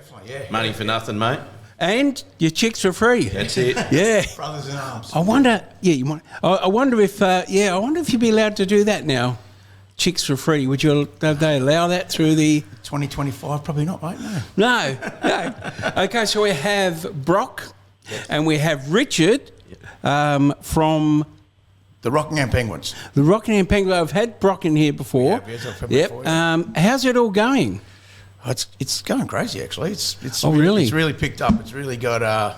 Definitely, yeah. Money for nothing, mate. And your chicks for free. That's it. Yeah. Brothers in arms. I wonder. Yeah, you might. I wonder if. I wonder if you'd be allowed to do that now. Chicks for free. Would you? Do they allow that through the 2025? Probably not, mate. No. No. Okay, so we have Brock, and we have Richard from The Rockingham Penguins. the Rockingham Penguins. I've had Brock in here before. Yeah, yes, I've had before, How's it all going? Oh, it's going crazy, actually. It's Oh, really? It's really picked up. It's really got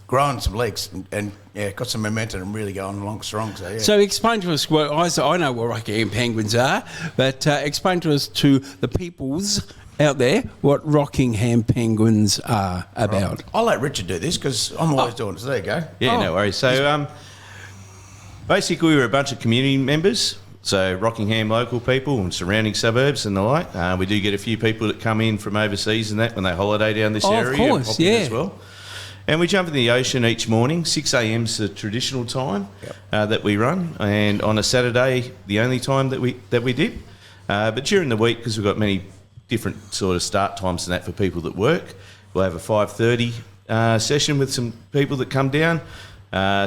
growing some legs and got some momentum and really going along strong. So yeah. So explain to us what I know what Rockingham Penguins are, but explain to us, to the peoples out there, what Rockingham Penguins are about. I'll let Richard do this because I'm always doing it. So there you go. Yeah, no worries. So basically we're a bunch of community members, so Rockingham local people and surrounding suburbs and the like. We do get a few people that come in from overseas and that when they holiday down this area. Of course, pop in as well. And we jump in the ocean each morning. 6 a.m. is the traditional time that we run, and on a Saturday, the only time that we dip. But during the week, because we've got many different sort of start times and that for people that work, we'll have a 5:30 session with some people that come down.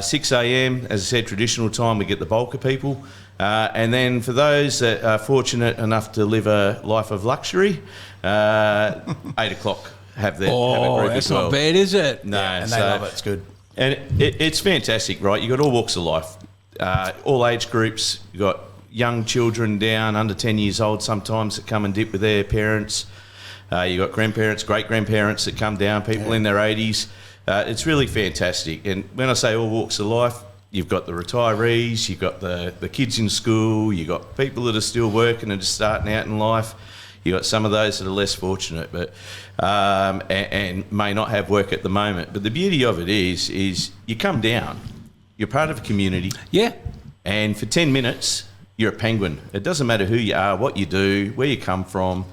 6 a.m, as I said, traditional time, we get the bulk of people. And then for those that are fortunate enough to live a life of luxury, 8 o'clock have a group That's as well. not bad, is it? No, And they love it. It's good. And it's fantastic, right? You've got all walks of life, all age groups. You've got young children down under 10 years old sometimes that come and dip with their parents. You've got grandparents, great-grandparents that come down, people in their 80s. It's really fantastic. And when I say all walks of life, you've got the retirees, you've got the kids in school, you've got people that are still working and just starting out in life. You've got some of those that are less fortunate but and may not have work at the moment. But the beauty of it is you come down, you're part of a community. Yeah. And for 10 minutes, you're a penguin. It doesn't matter who you are, what you do, where you come from,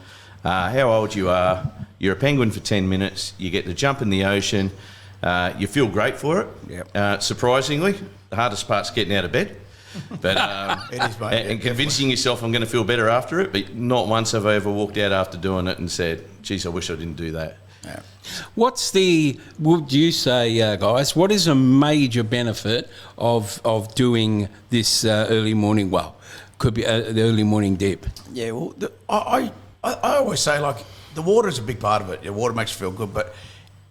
how old you are. You're a penguin for 10 minutes. You get to jump in the ocean. You feel great for it. Surprisingly, the hardest part's getting out of bed. But It is, mate. and convincing yourself I'm going to feel better after it. But not once have I ever walked out after doing it and said, geez, I wish I didn't do that. Yeah. Would you say, guys, what is a major benefit of doing this early morning, could be the early morning dip? Yeah, well, I always say, like, the water is a big part of it. The water makes you feel good, but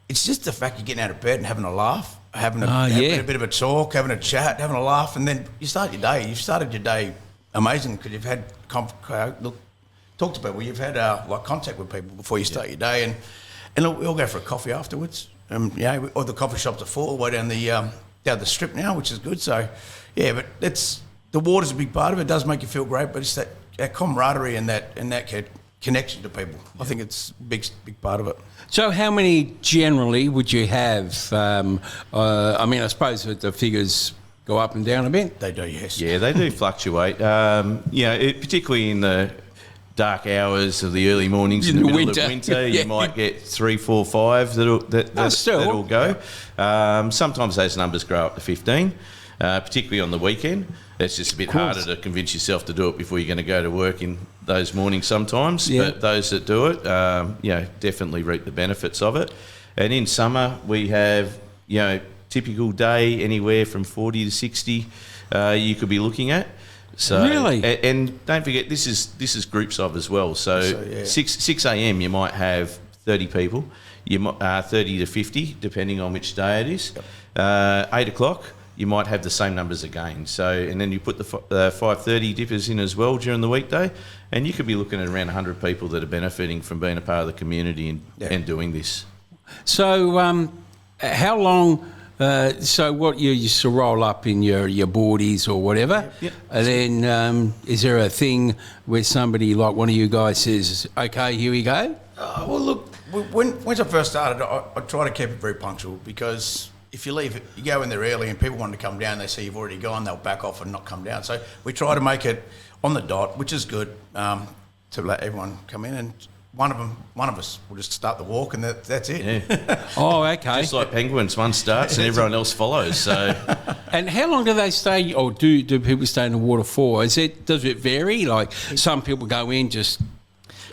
it's just the fact you're getting out of bed and having a laugh, having a bit of a talk, having a chat, having a laugh, and then you start your day. You've started your day amazing because you've had talk to people. You've had contact with people before you start your day, and we'll go for a coffee afterwards. Or the coffee shops are full way down the strip now, which is good. So, yeah, but the water's a big part of it. It does make you feel great, but it's that camaraderie and that connection to people. I think it's a big part of it. So how many generally would you have? I suppose that the figures go up and down a bit. They do, yes. Yeah, they do fluctuate. Particularly in the dark hours of the early mornings in the middle of winter, you might get 3, 4, 5 that'll go. Sometimes those numbers grow up to 15, particularly on the weekend. It's just a bit harder to convince yourself to do it before you're going to go to work in those mornings sometimes. Yeah. But those that do it, definitely reap the benefits of it. And in summer, we have, typical day anywhere from 40 to 60 you could be looking at. So, really? And don't forget, this is groups of as well. So 6 a.m. you might have 30 people, 30 to 50, depending on which day it is. 8 o'clock, you might have the same numbers again. So, and then you put the 5:30 dippers in as well during the weekday, and you could be looking at around 100 people that are benefiting from being a part of the community and doing this. So, how long? So, what you used to roll up in your boardies or whatever, and then is there a thing where somebody like one of you guys says, "Okay, here we go"? Well, look, once I first started, I try to keep it very punctual because if you leave, you go in there early and people want to come down, they see you've already gone, they'll back off and not come down. So we try to make it on the dot, which is good, to let everyone come in, and one of us will just start the walk, and that's it. Yeah. Oh, okay. Just like penguins, one starts and everyone else follows. So, and how long do they stay, or do people stay in the water for? Does it vary? Like some people go in just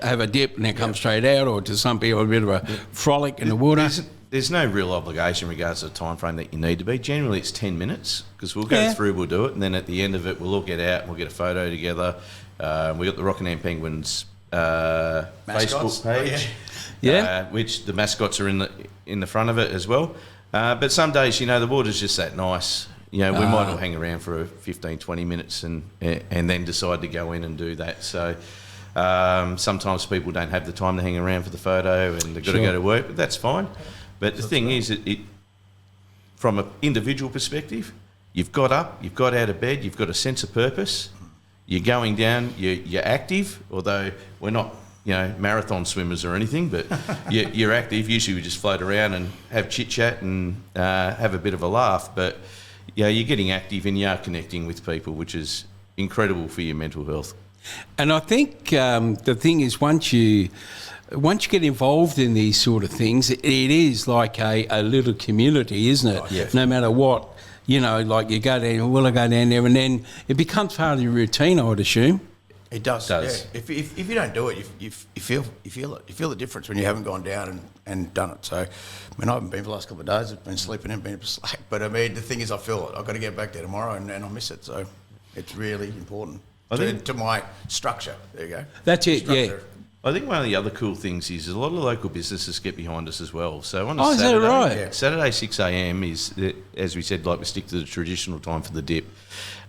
have a dip and then come straight out, or do some people a bit of a frolic in the water? There's no real obligation in regards to the time frame that you need to be. Generally, it's 10 minutes because we'll go through, we'll do it, and then at the end of it, we'll all get out and we'll get a photo together. We got the Rockingham Penguins Facebook page, which the mascots are in the front of it as well. But some days, the water's just that nice. We might all hang around for 15, 20 minutes and then decide to go in and do that. So sometimes people don't have the time to hang around for the photo and they've got to go to work, but that's fine. But the thing is, it from an individual perspective, you've got up, you've got out of bed, you've got a sense of purpose, you're going down, you're active, although we're not marathon swimmers or anything, but you're active. Usually we just float around and have chit-chat and have a bit of a laugh, but you're getting active and you are connecting with people, which is incredible for your mental health. And I think the thing is, once you get involved in these sort of things, it is like a little community, isn't it? Oh, yeah. No matter what, like you go down, I go down there, and then it becomes part of your routine, I would assume. It does. Yeah. If you don't do it, you feel it. You feel the difference when you haven't gone down and done it. So, I haven't been for the last couple of days. I've been sleeping and been slack. But the thing is, I feel it. I've got to get back there tomorrow, and I miss it. So, it's really important to my structure. There you go. That's it. Structure. Yeah. I think one of the other cool things is a lot of local businesses get behind us as well. So on is Saturday, that right? Saturday 6 a.m. is, as we said, like we stick to the traditional time for the dip.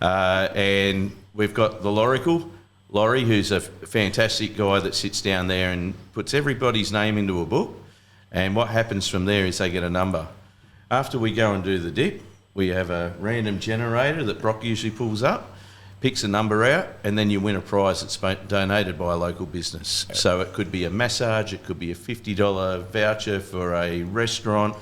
And we've got the Laurie, who's a fantastic guy that sits down there and puts everybody's name into a book. And what happens from there is they get a number. After we go and do the dip, we have a random generator that Brock usually pulls up, picks a number out, and then you win a prize that's donated by a local business. So it could be a massage, it could be a $50 voucher for a restaurant,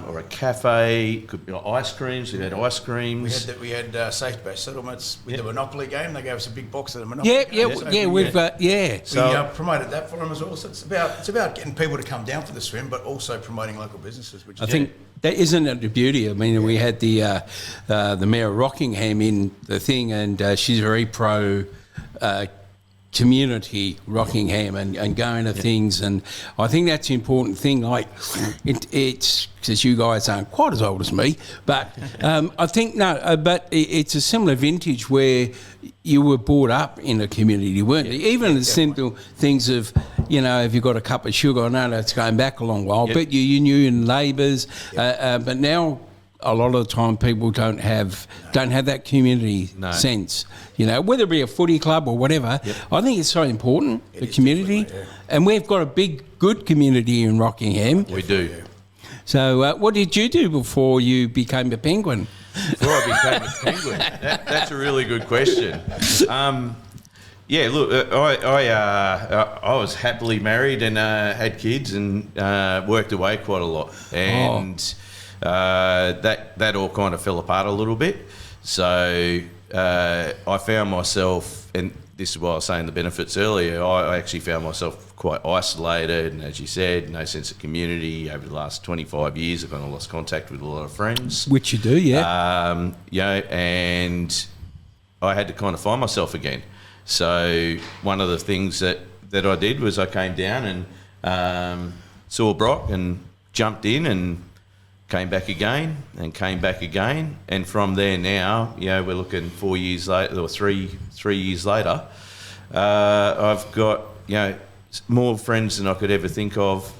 or a cafe. It could be ice creams. We've had ice creams. We had safety-based settlements with the Monopoly game. They gave us a big box of the Monopoly game. We've got So we promoted that for them as well. So it's about getting people to come down for the swim, but also promoting local businesses. Which I think. That isn't it the beauty. I mean, we had the Mayor of Rockingham in the thing, and she's very pro community Rockingham and going to things, and I think that's an important thing. Like it's because you guys aren't quite as old as me, but I think but it's a similar vintage where you were brought up in a community, weren't you? Even the simple things of, if you've got a cup of sugar, I know that's going back a long while, but you knew your neighbours, but now a lot of the time people don't have that community sense, whether it be a footy club or whatever. I think it's so important, the community, and we've got a big, good community in Rockingham. We do. So what did you do before you became a Penguin? Before I became a Penguin? That's a really good question. Look, I was happily married and had kids and worked away quite a lot. And that all kind of fell apart a little bit. So I found myself, and this is why I was saying the benefits earlier, I actually found myself quite isolated, and as you said, no sense of community. Over the last 25 years, I've kind of lost contact with a lot of friends. Which you do, yeah. And I had to kind of find myself again. So one of the things that I did was I came down and saw Brock and jumped in and came back again, and from there now, we're looking 4 years later, or three years later. I've got more friends than I could ever think of.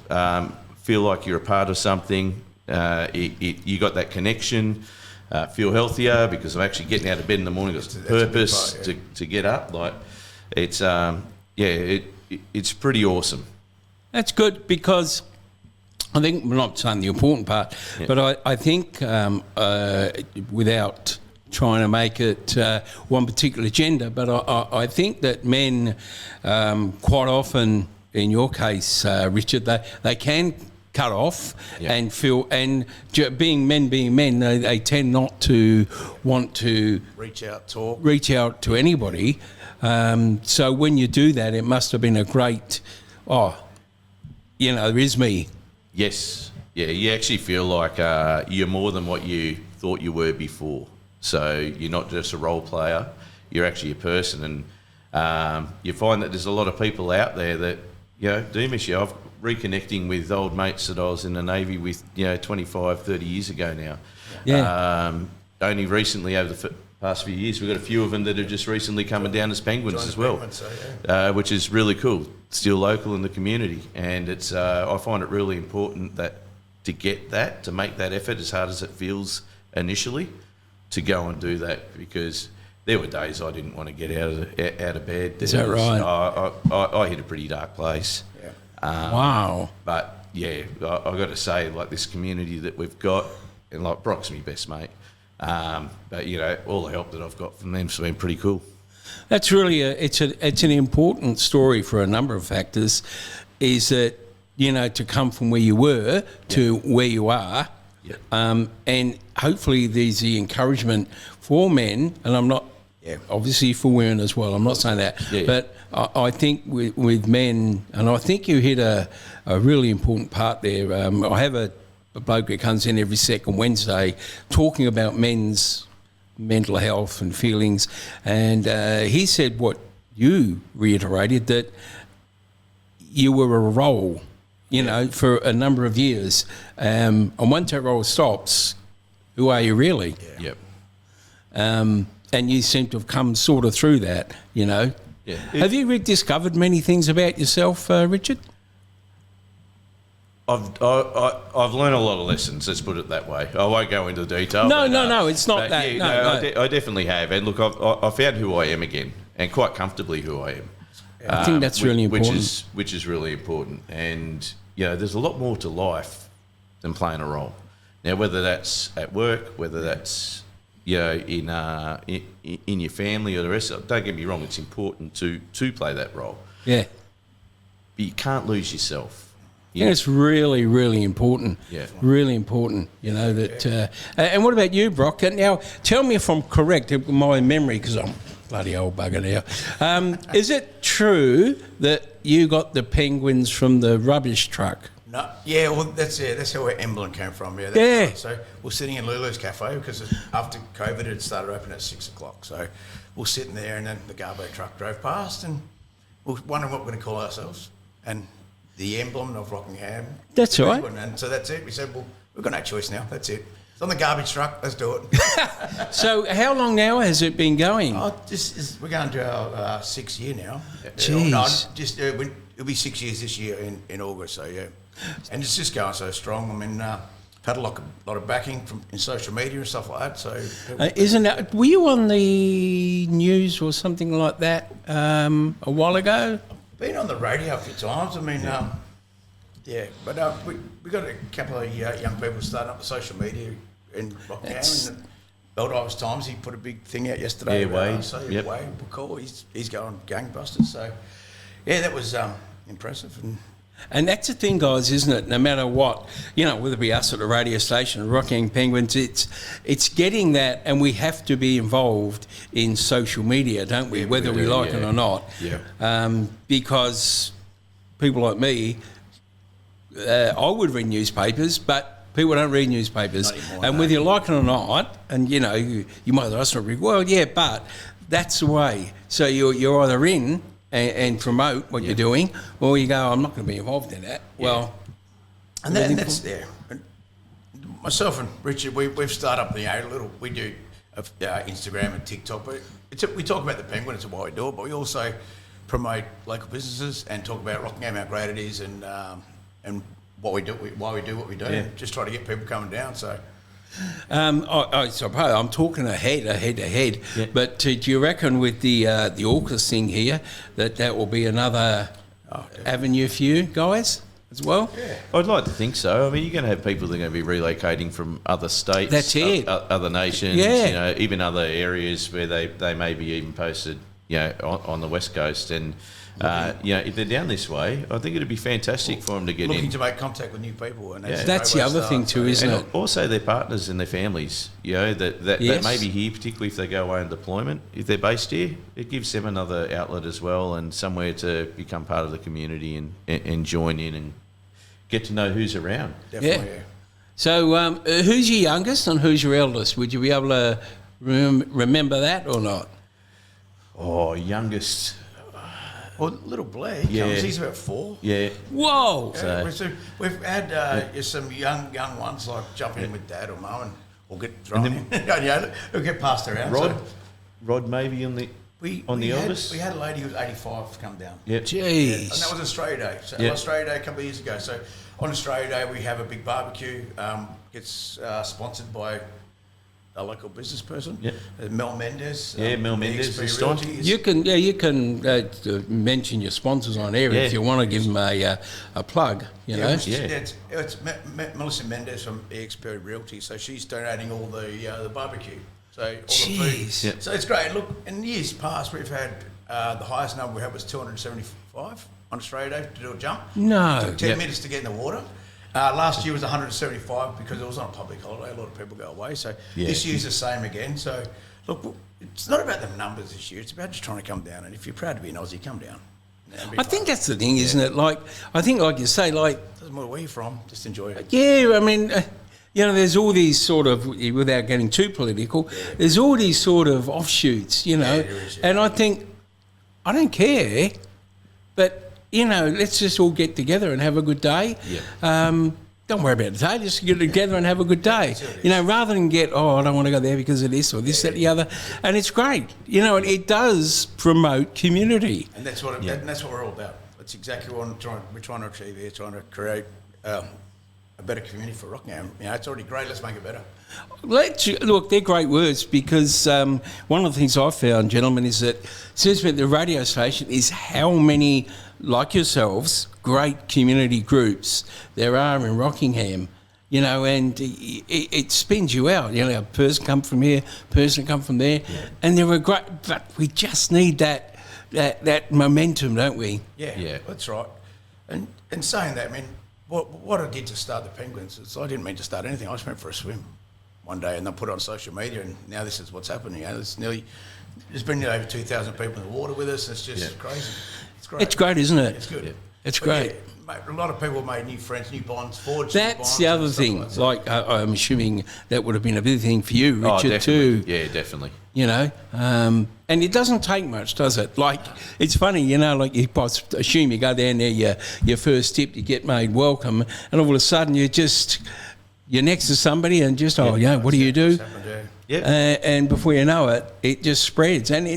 Feel like you're a part of something. You got that connection. Feel healthier because I'm actually getting out of bed in the morning. Got purpose to get up. Like it's it's pretty awesome. That's good because I think we're not saying the important part, but I think without trying to make it one particular gender, but I think that men quite often, in your case, Richard, they can cut off and feel, and being men, they tend not to want to reach out to anybody. So when you do that, it must have been a great, there is me. Yes. Yeah, you actually feel like you're more than what you thought you were before. So you're not just a role player, you're actually a person. And You find that there's a lot of people out there that, do miss you. I've reconnecting with old mates that I was in the Navy with, 25, 30 years ago now. Yeah. Only recently, over the past few years, we've got a few of them that are just recently coming down as Penguins as well, which is really cool. Still local in the community, and it's I find it really important that to make that effort, as hard as it feels initially, to go and do that, because there were days I didn't want to get out of bed. Is that right? I hit a pretty dark place. Yeah. Wow. But yeah, I got to say, like, this community that we've got, and like Brock's my best mate. But all the help that I've got from them's been pretty cool. That's really it's an important story for a number of factors. Is that to come from where you were to where you are, and hopefully there's the encouragement for men, and I'm not obviously for women as well. I'm not saying that, but I think with men, and I think you hit a really important part there. I have a bloke who comes in every second Wednesday talking about men's mental health and feelings, and he said what you reiterated, that you were a role, for a number of years, and once that role stops, who are you really? Yep. And you seem to have come sort of through that, Yeah. Have you rediscovered many things about yourself, Richard? I've learned a lot of lessons. Let's put it that way. I won't go into detail. No, it's not that. Yeah, I definitely have. And look, I found who I am again, and quite comfortably who I am. I think that's really important. Which is really important. And there's a lot more to life than playing a role. Now, whether that's at work, whether that's in your family or the rest of it, don't get me wrong, it's important to play that role. Yeah. But you can't lose yourself. Yeah, it's really, really important. Yeah. Really important, that... and what about you, Brock? Now, tell me if I'm correct in my memory, because I'm bloody old bugger now. Is it true that you got the Penguins from the rubbish truck? No, yeah, well, that's how our emblem came from. Yeah. Right. So we're sitting in Lulu's Cafe because after COVID it started open at 6 o'clock. So we're sitting there, and then the Garbo truck drove past, and we're wondering what we're going to call ourselves. And the emblem of Rockingham. That's right. And so that's it. We said, well, we've got no choice now. That's it. It's on the garbage truck. Let's do it. So how long now has it been going? We're going to our 6th year now. Jeez. It'll be 6 years this year in August. So yeah, and it's just going so strong. I mean, had a lot of backing in social media and stuff like that. So were you on the news or something like that a while ago? Been on the radio a few times. I mean, but we got a couple of young people starting up the social media in Rockingham. And the Eldivers Times, he put a big thing out yesterday. Wade. Wade, cool. He's going gangbusters. So that was impressive. And that's the thing, guys, isn't it? No matter what, whether it be us at the radio station, Rockingham Penguins, it's getting that, and we have to be involved in social media, don't we? Whether we like it or not. Yeah. Because people like me, I would read newspapers, but people don't read newspapers. And whether you like it or not, and you might that's not read well, but that's the way. So you're either in and promote what you're doing, or you go, I'm not going to be involved in that. Yeah. Well, and that's there. Myself and Richard, we've started up we do Instagram and TikTok, but we talk about the Penguin, it's why we do it, but we also promote local businesses and talk about Rockingham, how great it is, and what we do, why we do what we do, and just try to get people coming down. So. I suppose I'm talking ahead. Yeah. But do you reckon with the AUKUS thing here that will be another avenue for you guys as well? Yeah. I'd like to think so. I mean, you're going to have people that are going to be relocating from other states, that's it. Other nations, even other areas where they may be even posted, on the West Coast. And if they're down this way, I think it'd be fantastic for them to get looking to make contact with new people, and that's the other thing too, isn't it? Also, their partners and their families, that may be here, particularly if they go away on deployment. If they're based here, it gives them another outlet as well, and somewhere to become part of the community and join in and get to know who's around. Definitely. Yeah. So, who's your youngest and who's your eldest? Would you be able to remember that or not? Youngest. Well, little Blair, he's about 4. Yeah. Whoa! So we've had some young ones like jump in with dad or mum or get thrown in. They'll get passed around. Rod maybe on the eldest. We had a lady who was 85 come down. Yeah. Jeez. And that was Australia Day. So Australia Day a couple of years ago. So on Australia Day we have a big barbecue. Gets sponsored by a local business person. Yeah. Mel Mendes. Mel Mendes this time. You can mention your sponsors on air if you want to give them a plug. You know. It's Melissa Mendes from EXP Realty. So she's donating all the barbecue. So all the food. Yep. So it's great. Look, in years past, we've had the highest number we had was 275 on Australia Day to do a jump. No. It took 10 minutes to get in the water. Last year was 175 because it was on a public holiday. A lot of people go away. So this year's the same again. So look, it's not about the numbers this year. It's about just trying to come down. And if you're proud to be an Aussie, come down. I think that's the thing, isn't it? Like, I think, like you say, like... Doesn't matter where you're from. Just enjoy it. Yeah, I mean... there's all these sort of, without getting too political, there's all these sort of offshoots, and I think, I don't care, but, let's just all get together and have a good day. Yeah. Don't worry about the day, just get together and have a good day. Rather than get, I don't want to go there because of this or this, that, the other. And it's great. It does promote community. And that's what that's what we're all about. That's exactly what we're trying to achieve here, trying to create... a better community for Rockingham. It's already great. Let's make it better. Look, they're great words because one of the things I've found, gentlemen, is that since we're at the radio station is how many, like yourselves, great community groups there are in Rockingham, and it spins you out. A person come from here, person come from there, and they're great, but we just need that momentum, don't we? Yeah, that's right. And saying that, I mean, what I did to start the Penguins is I didn't mean to start anything. I just went for a swim one day and then put it on social media, and now this is what's happening. There's been over 2,000 people in the water with us. It's just crazy. It's great. It's great, isn't it? It's good. Yeah. It's great. Mate, a lot of people made new friends, new bonds, forged That's new bonds. the other thing. Like I'm assuming that would have been a big thing for you, Richard, too. Yeah, definitely. And it doesn't take much, does it? Like, it's funny, like you assume you go down there, your first tip, you get made welcome, and all of a sudden you're next to somebody and just, what do you do? And before you know it, it just spreads. And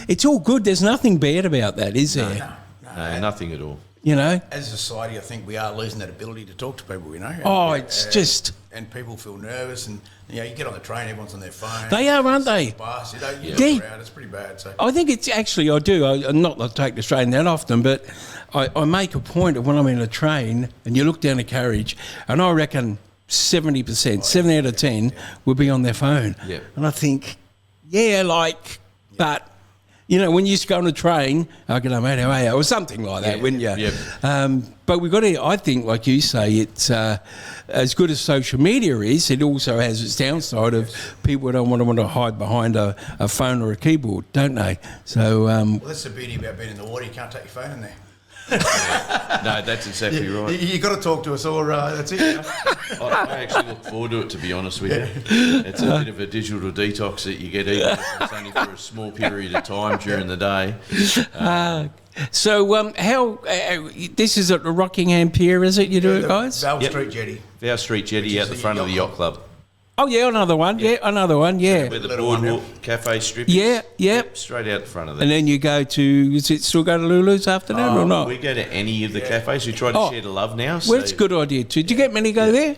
it's all good. There's nothing bad about that, is there? No, nothing at all. As a society, I think we are losing that ability to talk to people, it's just... And people feel nervous, and you get on the train, everyone's on their phone. They are, aren't they? Bus, you look around, it's pretty bad. So. I think it's actually, I do. I'm not I take the train that often, but I make a point of when I'm in a train and you look down a carriage, and I reckon 70%, 7 out of 10 will be on their phone. Yeah. And I think, but... when you used to go on a train, g'day mate, how are you? Or something like that, wouldn't you? Yeah. But we've got to, I think, like you say, it's as good as social media is, it also has its downside of people don't want to hide behind a phone or a keyboard, don't they? So, well, that's the beauty about being in the water. You can't take your phone in there. No, that's exactly right. You got to talk to us, or that's it. I actually look forward to it, to be honest with you. It's a bit of a digital detox that you get, even if it's only for a small period of time during the day. So, how this is at the Rockingham Pier, is it? You do it, guys? Val Street Jetty. Val Street Jetty out the front of the yacht club. Oh yeah, another one. Yeah, another one. Yeah. Where the boardwalk cafe strip. Yeah, yep. Straight out the front of there. And then you go to. Is it still go to Lulu's after that or not? We go to any of the cafes. We try to share the love now. Well, it's a good idea too. Do you get many go there?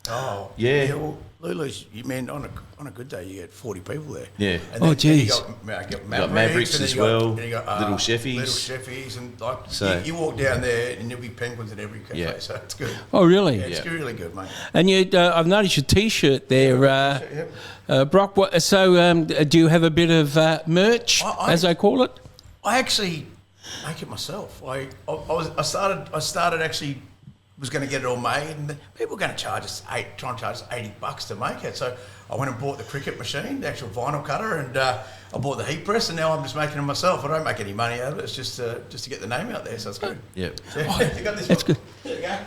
Oh yeah. Well, Lulu's, you mean on a good day you get 40 people there. Yeah. And then, geez. You got Mavericks as well. Little cheffies. Little cheffies, and you walk down there and there'll be penguins in every cafe. Yeah. So it's good. Oh really? Yeah, it's really good, mate. And I've noticed your T-shirt there, Brock. Do you have a bit of merch, as I call it? I actually make it myself. I started actually. Was going to get it all made, and people were going to charge us try and charge us $80 to make it. So I went and bought the cricket machine, the actual vinyl cutter, and I bought the heat press, and now I'm just making them myself. I don't make any money out of it. It's just to get the name out there, so it's good. Yeah. So, you got this. That's good. There you go.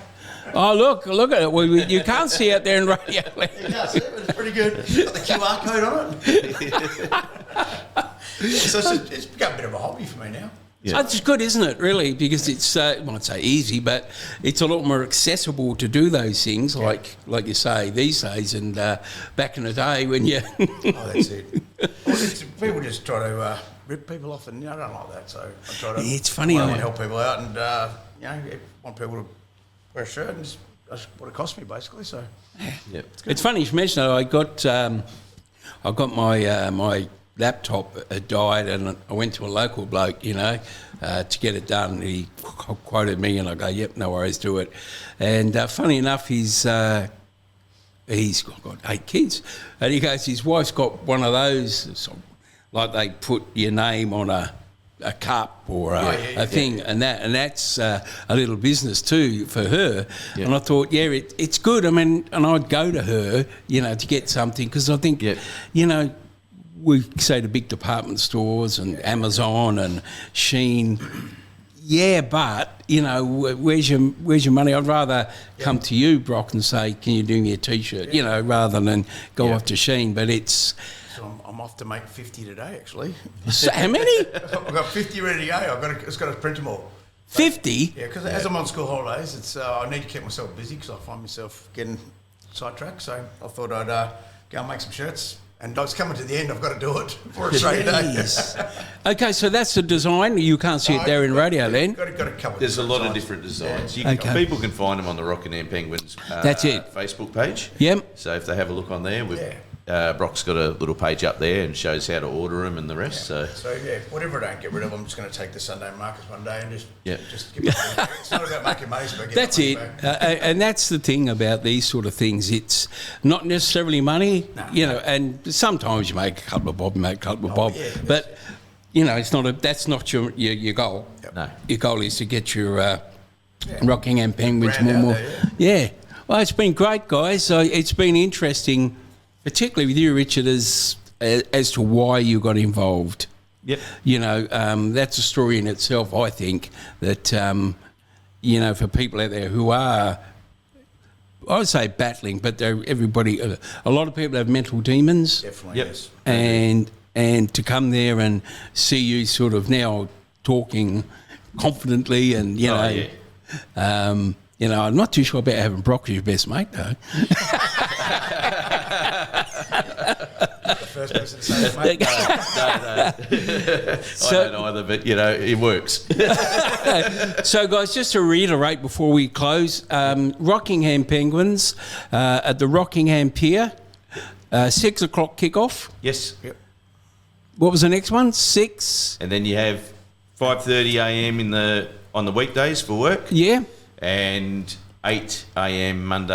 Oh look at it. Well, you can't see out there in radio. You can't see it, but it's pretty good. Got the QR code on it. So it's become a bit of a hobby for me now. Yeah. It's good, isn't it, really? Because it's, I won't say easy, but it's a lot more accessible to do those things, like you say, these days. And back in the day when you... that's it. People just try to rip people off, and I don't like that. So I try to... It's funny. I want to help people out, and I want people to wear a shirt, and that's what it cost me, basically. So yeah. It's funny you mention that. I got my my laptop died, and I went to a local bloke, to get it done. He quoted me, and I go, "Yep, no worries, do it." And funny enough, he's got 8 kids, and he goes, his wife's got one of those, like they put your name on a cup or a thing, and that's a little business too for her. Yeah. And I thought, it's good. I mean, and I'd go to her, to get something, because I think, we say the big department stores and Amazon and Shein. Yeah, but where's your money? I'd rather come to you, Brock, and say, "Can you do me a T-shirt?" Rather than go off to Shein. But it's. So I'm off to make 50 today, actually. So how many? I've got 50 ready to go. I've just got to print them all. 50? Yeah, because as I'm on school holidays, it's I need to keep myself busy because I find myself getting sidetracked. So I thought I'd go and make some shirts. And it's coming to the end. I've got to do it for a straight day. Okay, so that's the design. You can't see it there in radio, then. Got a couple. There's a lot of different designs. People can find them on the Rockingham Penguins. That's it. Facebook page. Yep. So if they have a look on there, Brock's got a little page up there and shows how to order them and the rest. So whatever I don't get rid of, I'm just going to take the Sunday markets one day and just give it back. It's not about making money, but that's it. And that's the thing about these sort of things. It's not necessarily money, and sometimes you make a couple of bob, but it's not that's not your goal. Yep. No, your goal is to get your Rockingham Penguins more. Yeah. Well, it's been great, guys. So it's been interesting. Particularly with you, Richard, as to why you got involved. Yep. That's a story in itself, I think, that, for people out there who are, I would say battling, but everybody, a lot of people have mental demons. Definitely, yes. And to come there and see you sort of now talking confidently and, I'm not too sure about having Brock as your best mate, though. First person to say that, mate. No. I don't either, but it works. So, guys, just to reiterate before we close, Rockingham Penguins at the Rockingham Pier, 6 o'clock kickoff. Yes. Yep. What was the next one? 6. And then you have 5:30 a.m. on the weekdays for work. Yeah. And 8 a.m.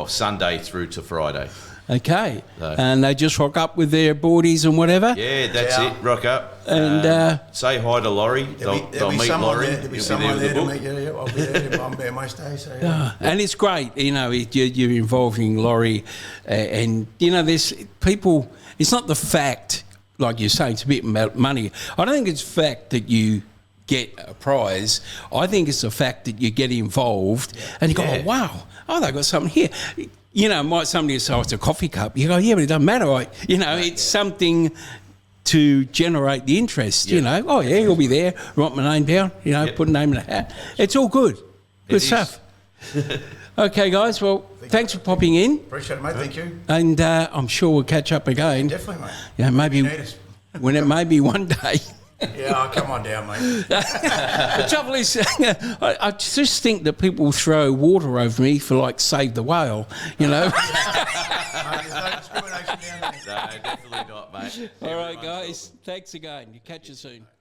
Sunday through to Friday. Okay. And they just rock up with their boardies and whatever? Yeah, that's it. Rock up. And say hi to Laurie. They'll meet Laurie. There'll be someone there to meet you. I'll be there. I'm there most days. So, and it's great, you're involving Laurie. And, there's people, it's not the fact, like you're saying, it's a bit about money. I don't think it's the fact that you get a prize. I think it's the fact that you get involved and you go, oh, wow, they've got something here. Might somebody say, it's a coffee cup. You go, yeah, but it doesn't matter. It's something to generate the interest, you'll be there, write my name down, put a name in a hat. It's all good. Good stuff. Okay, guys, well, thanks for popping in. Appreciate it, mate. Thank you. And I'm sure we'll catch up again. Definitely, mate. Yeah, maybe when it may be one day. Yeah, come on down, mate. The trouble is, I just think that people throw water over me for, save the whale, There's no discrimination down there. No, definitely not, mate. All right, guys. Thanks again. You catch you soon.